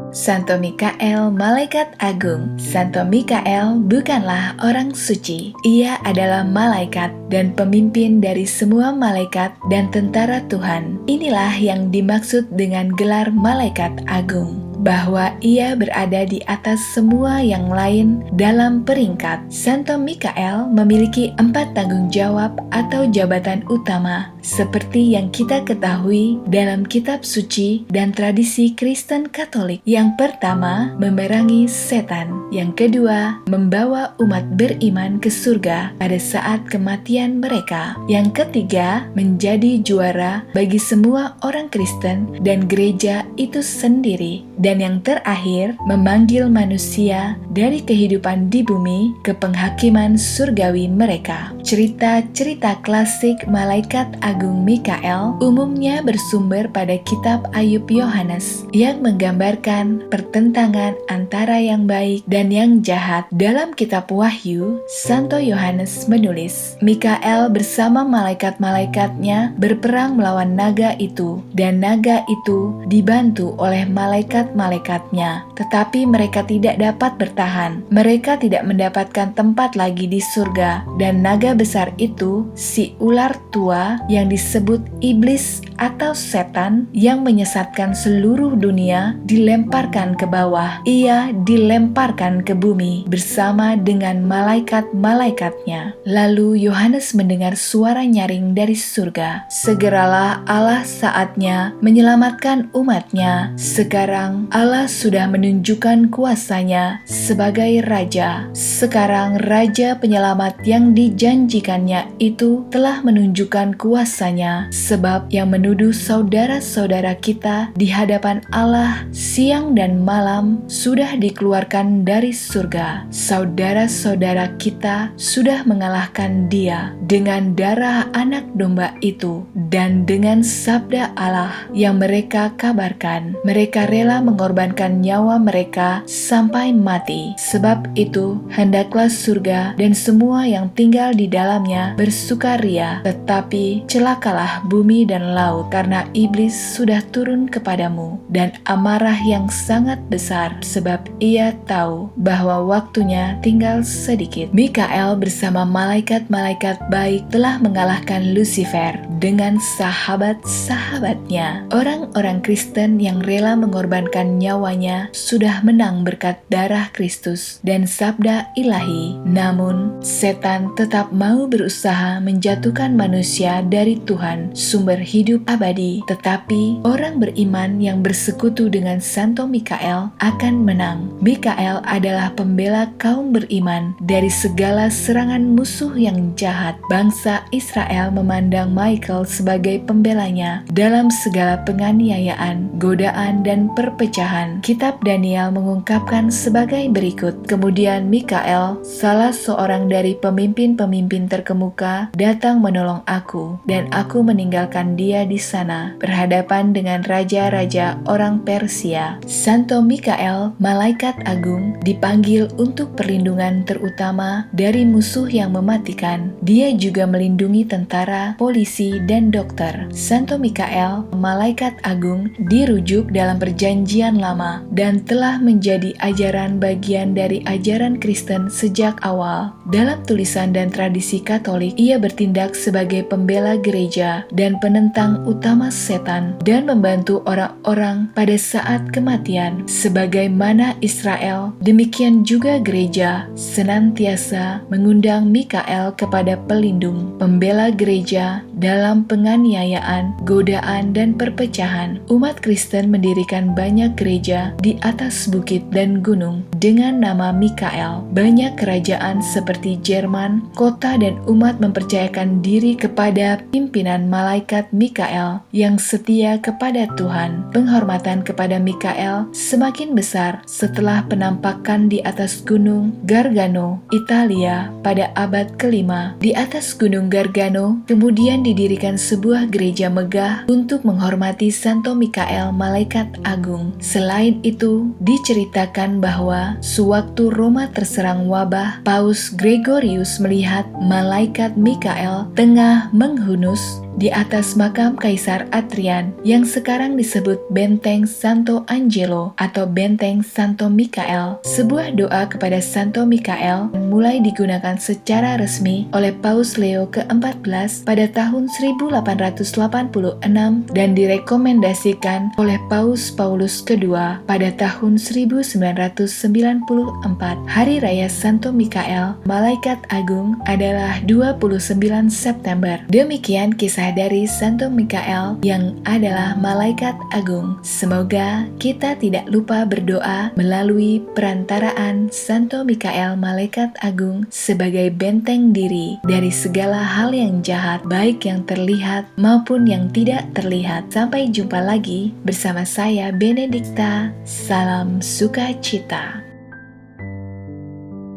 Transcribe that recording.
Santo Mikael, Malaikat Agung. Santo Mikael bukanlah orang suci. Ia adalah malaikat dan pemimpin dari semua malaikat dan tentara Tuhan. Inilah yang dimaksud dengan gelar Malaikat Agung, bahwa ia berada di atas semua yang lain dalam peringkat. Santo Mikael memiliki 4 tanggung jawab atau jabatan utama, seperti yang kita ketahui dalam kitab suci dan tradisi Kristen Katolik. Yang pertama, memerangi setan. Yang kedua, membawa umat beriman ke surga pada saat kematian mereka. Yang ketiga, menjadi juara bagi semua orang Kristen dan gereja itu sendiri. Dan yang terakhir, memanggil manusia dari kehidupan di bumi ke penghakiman surgawi mereka. Cerita-cerita klasik Malaikat Agung Mikael umumnya bersumber pada kitab Ayub Yohanes yang menggambarkan pertentangan antara yang baik dan yang jahat. Dalam kitab Wahyu, Santo Yohanes menulis, Mikael bersama malaikat-malaikatnya berperang melawan naga itu, dan naga itu dibantu oleh malaikat-malaikatnya, tetapi mereka tidak dapat bertahan. Mereka tidak mendapatkan tempat lagi di surga, dan naga besar itu, si ular tua yang disebut iblis atau setan yang menyesatkan seluruh dunia, dilemparkan ke bawah. Ia dilemparkan ke bumi bersama dengan malaikat-malaikatnya. Lalu Yohanes mendengar suara nyaring dari surga, segeralah Allah saatnya menyelamatkan umatnya. Sekarang Allah sudah menunjukkan kuasanya sebagai Raja. Sekarang Raja Penyelamat yang dijanjikannya itu telah menunjukkan kuasanya, sebab yang menuduh saudara-saudara kita di hadapan Allah siang dan malam sudah dikeluarkan dari surga. Saudara-saudara kita sudah mengalahkan Dia dengan darah anak domba itu dan dengan sabda Allah yang mereka kabarkan. Mereka rela mengorbankan nyawa mereka sampai mati. Sebab itu, hendaklah surga dan semua yang tinggal di dalamnya bersukaria, tetapi celakalah bumi dan laut, karena iblis sudah turun kepadamu dan amarah yang sangat besar, sebab ia tahu bahwa waktunya tinggal sedikit. Mikael bersama malaikat-malaikat baik telah mengalahkan Lucifer dengan sahabat-sahabatnya. Orang-orang Kristen yang rela mengorbankan nyawanya sudah menang berkat darah Kristus dan sabda ilahi. Namun, setan tetap mau berusaha menjatuhkan manusia dari Tuhan, sumber hidup abadi. Tetapi, orang beriman yang bersekutu dengan Santo Mikael akan menang. Mikael adalah pembela kaum beriman dari segala serangan musuh yang jahat. Bangsa Israel memandang Mikael sebagai pembelanya dalam segala penganiayaan, godaan, dan perpecahan. Kitab Daniel mengungkapkan sebagai berikut, kemudian Mikael, salah seorang dari pemimpin-pemimpin terkemuka, datang menolong aku, dan aku meninggalkan dia di sana, berhadapan dengan raja-raja orang Persia. Santo Mikael, Malaikat Agung, dipanggil untuk perlindungan terutama dari musuh yang mematikan. Dia juga melindungi tentara, polisi, dan dokter. Santo Mikael, Malaikat Agung, dirujuk dalam Perjanjian Lama dan telah menjadi ajaran bagian dari ajaran Kristen sejak awal. Dalam tulisan dan tradisi Katolik, ia bertindak sebagai pembela gereja dan penentang utama setan dan membantu orang-orang pada saat kematian. Sebagaimana Israel, demikian juga gereja senantiasa mengundang Mikael kepada pelindung, pembela gereja dalam penganiayaan, godaan, dan perpecahan. Umat Kristen mendirikan banyak gereja di atas bukit dan gunung dengan nama Mikael. Banyak kerajaan seperti Jerman, kota, dan umat mempercayakan diri kepada pimpinan malaikat Mikael yang setia kepada Tuhan. Penghormatan kepada Mikael semakin besar setelah penampakan di atas gunung Gargano, Italia pada abad ke-5. Di atas gunung Gargano kemudian didirikan sebuah gereja megah untuk menghormati Santo Mikael, Malaikat Agung. Selain itu, diceritakan bahwa sewaktu Roma terserang wabah, Paus Gregorius melihat Malaikat Mikael tengah menghunus di atas makam Kaisar Adrian yang sekarang disebut Benteng Santo Angelo atau Benteng Santo Mikael. Sebuah doa kepada Santo Mikael mulai digunakan secara resmi oleh Paus Leo ke-14 pada tahun 1886 dan direkomendasikan oleh Paus Paulus II pada tahun 1994. Hari Raya Santo Mikael, Malaikat Agung adalah 29 September. Demikian kisah dari Santo Mikael yang adalah Malaikat Agung. Semoga kita tidak lupa berdoa melalui perantaraan Santo Mikael Malaikat Agung sebagai benteng diri dari segala hal yang jahat, baik yang terlihat maupun yang tidak terlihat. Sampai jumpa lagi bersama saya Benedikta. Salam sukacita.